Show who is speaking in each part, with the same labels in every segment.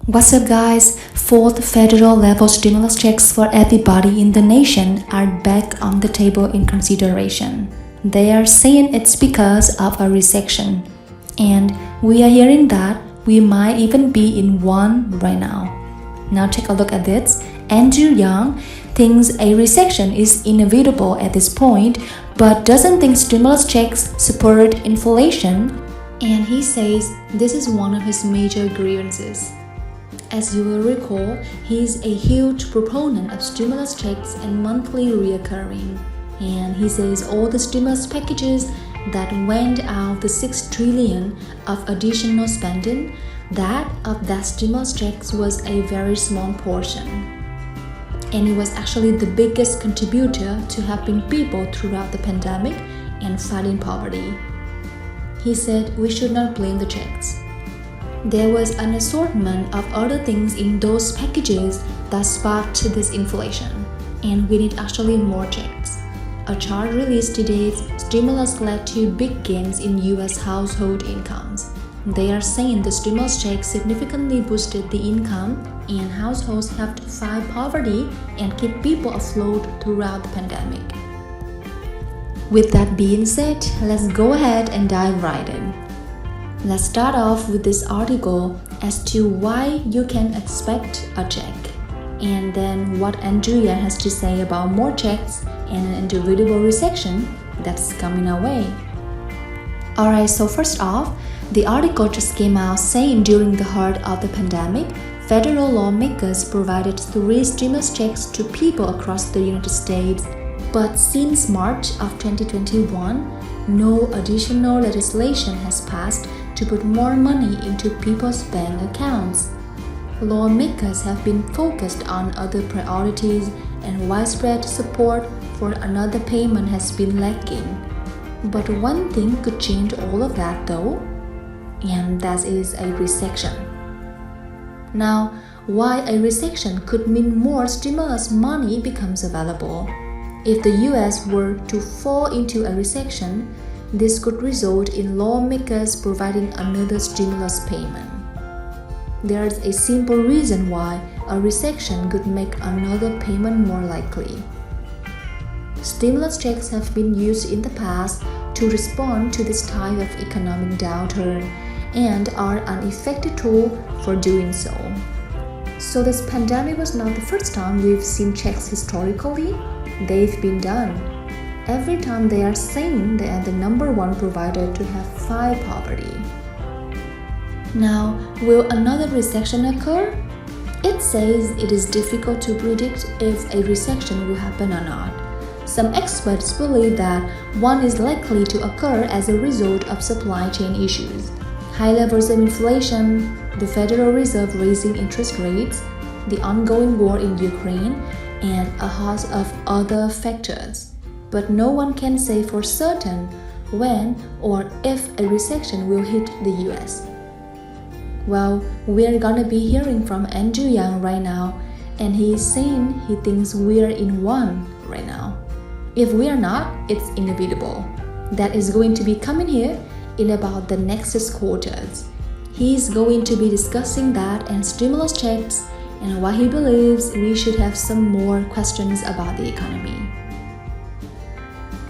Speaker 1: What's up, guys? Fourth federal level stimulus checks for everybody in the nation are back on the table in consideration. They are saying it's because of a recession, and we are hearing that we might even be in one right now. Now take a look at this. Andrew Yang thinks a recession is inevitable at this point, but doesn't think stimulus checks support inflation, and he says this is one of his major grievances. As you will recall, he is a huge proponent of stimulus checks and monthly reoccurring. And he says all the stimulus packages that went out, the 6 trillion of additional spending, that of that stimulus checks was a very small portion. And it was actually the biggest contributor to helping people throughout the pandemic and fighting poverty. He said we should not blame the checks. There was an assortment of other things in those packages that sparked this inflation, and we need actually more checks. A chart released today, stimulus led to big gains in US household incomes. They are saying the stimulus check significantly boosted the income, and households helped fight poverty and keep people afloat throughout the pandemic. With that being said, let's go ahead and dive right in. Let's start off with this article as to why you can expect a check, and then what Andrew Yang has to say about more checks and an inevitable recession that's coming our way. Alright, so first off, the article just came out saying during the heart of the pandemic, federal lawmakers provided 3 stimulus checks to people across the United States. But since March of 2021, no additional legislation has passed to put more money into people's bank accounts. Lawmakers have been focused on other priorities, and widespread support for another payment has been lacking. But one thing could change all of that though, and that is a recession. Now, why a recession could mean more stimulus money becomes available. If the US were to fall into a recession, this could result in lawmakers providing another stimulus payment. There is a simple reason why a recession could make another payment more likely. Stimulus checks have been used in the past to respond to this type of economic downturn and are an effective tool for doing so. So this pandemic was not the first time we've seen checks historically. They've been done. Every time they are saying they are the number one provider to have fight poverty. Now, will another recession occur? It says it is difficult to predict if a recession will happen or not. Some experts believe that one is likely to occur as a result of supply chain issues, high levels of inflation, the Federal Reserve raising interest rates, the ongoing war in Ukraine, and a host of other factors. But no one can say for certain when or if a recession will hit the US. Well, we're gonna be hearing from Andrew Yang right now, and he is saying he thinks we're in one right now. If we are not, it's inevitable. That is going to be coming here in about the next quarters. He's going to be discussing that and stimulus checks and why he believes we should have some more questions about the economy.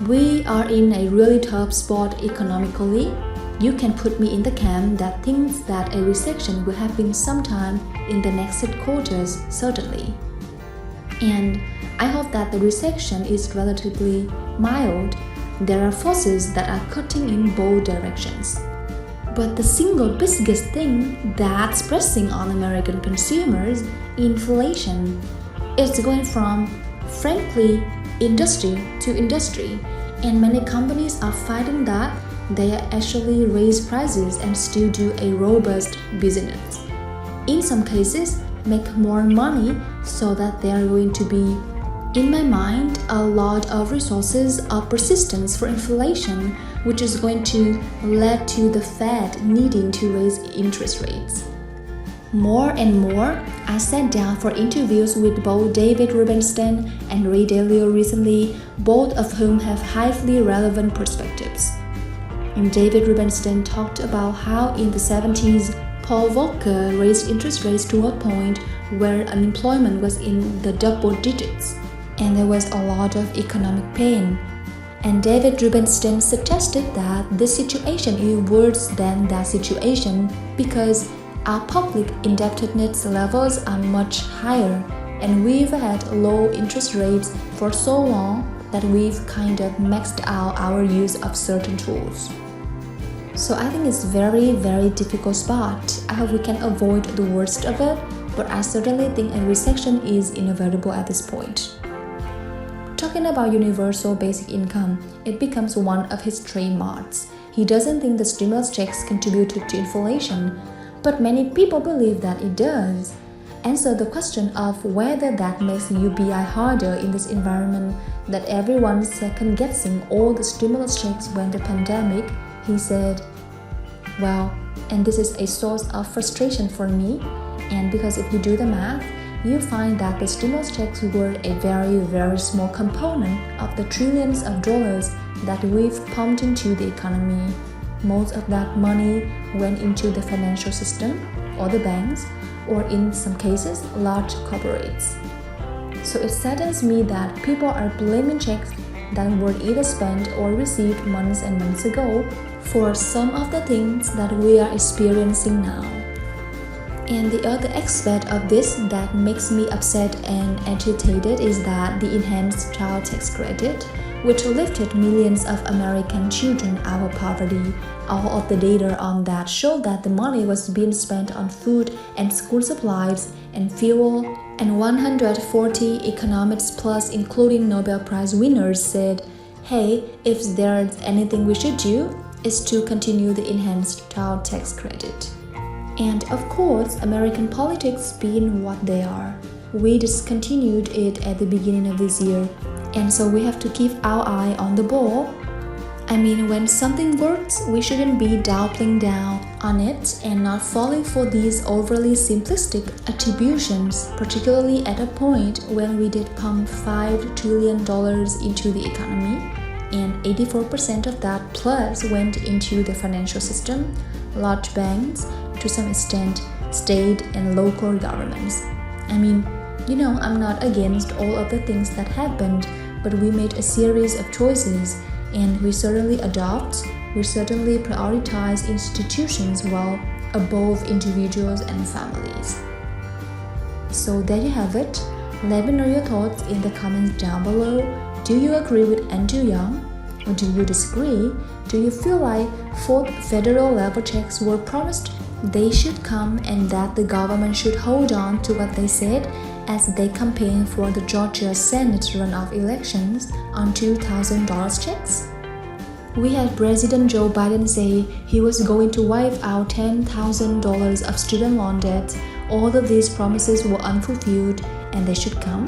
Speaker 1: We are in a really tough spot economically. You can put me in the camp that thinks that a recession will happen sometime in the next quarters, certainly. And I hope that the recession is relatively mild. There are forces that are cutting in both directions. But the single biggest thing that's pressing on American consumers, inflation, is going from, frankly, industry to industry, and many companies are fighting that they actually raise prices and still do a robust business. In some cases, make more money so that they are going to be, in my mind, a lot of resources of persistence for inflation, which is going to lead to the Fed needing to raise interest rates. More and more, I sat down for interviews with both David Rubenstein and Ray Dalio recently, both of whom have highly relevant perspectives. And David Rubenstein talked about how in the 70s, Paul Volcker raised interest rates to a point where unemployment was in the double digits, and there was a lot of economic pain. And David Rubenstein suggested that this situation is worse than that situation because our public indebtedness levels are much higher, and we've had low interest rates for so long that we've kind of maxed out our use of certain tools. So I think it's very difficult spot. I hope we can avoid the worst of it, but I certainly think a recession is inevitable at this point. Talking about universal basic income, it becomes one of his trademarks. He doesn't think the stimulus checks contributed to inflation, but many people believe that it does. And so the question of whether that makes UBI harder in this environment that everyone's second-guessing all the stimulus checks when the pandemic, he said, well, and this is a source of frustration for me, and because if you do the math, you find that the stimulus checks were a very small component of the trillions of dollars that we've pumped into the economy. Most of that money went into the financial system, or the banks, or in some cases, large corporates. So it saddens me that people are blaming checks that were either spent or received months and months ago for some of the things that we are experiencing now. And the other aspect of this that makes me upset and agitated is that the enhanced child tax credit, which lifted millions of American children out of poverty, all of the data on that showed that the money was being spent on food and school supplies and fuel, and 140 economists plus, including Nobel Prize winners, said, hey, if there's anything we should do, is to continue the enhanced child tax credit. And of course, American politics being what they are, we discontinued it at the beginning of this year, and so we have to keep our eye on the ball. I mean, when something works, we shouldn't be doubling down on it and not falling for these overly simplistic attributions, particularly at a point when we did pump $5 trillion into the economy, and 84% of that plus went into the financial system, large banks, to some extent, state and local governments. I mean, I'm not against all of the things that happened, but we made a series of choices, and we certainly prioritize institutions well above individuals and families. So there you have it. Let me know your thoughts in the comments down below. Do you agree with Andrew Yang? Or do you disagree? Do you feel like fourth federal level checks were promised? They should come, and that the government should hold on to what they said as they campaign for the Georgia Senate runoff elections on $2,000 checks? We had President Joe Biden say he was going to wipe out $10,000 of student loan debt. All of these promises were unfulfilled and they should come?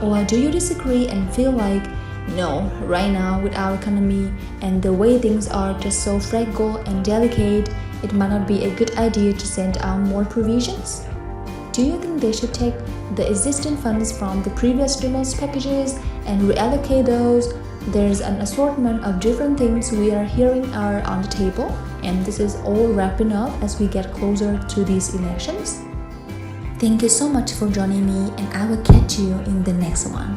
Speaker 1: Or do you disagree and feel like, no, right now with our economy and the way things are just so fragile and delicate, it might not be a good idea to send out more provisions? Do you think they should take the existing funds from the previous stimulus packages and reallocate those? There's an assortment of different things we are hearing are on the table, and this is all wrapping up as we get closer to these elections. Thank you so much for joining me, and I will catch you in the next one.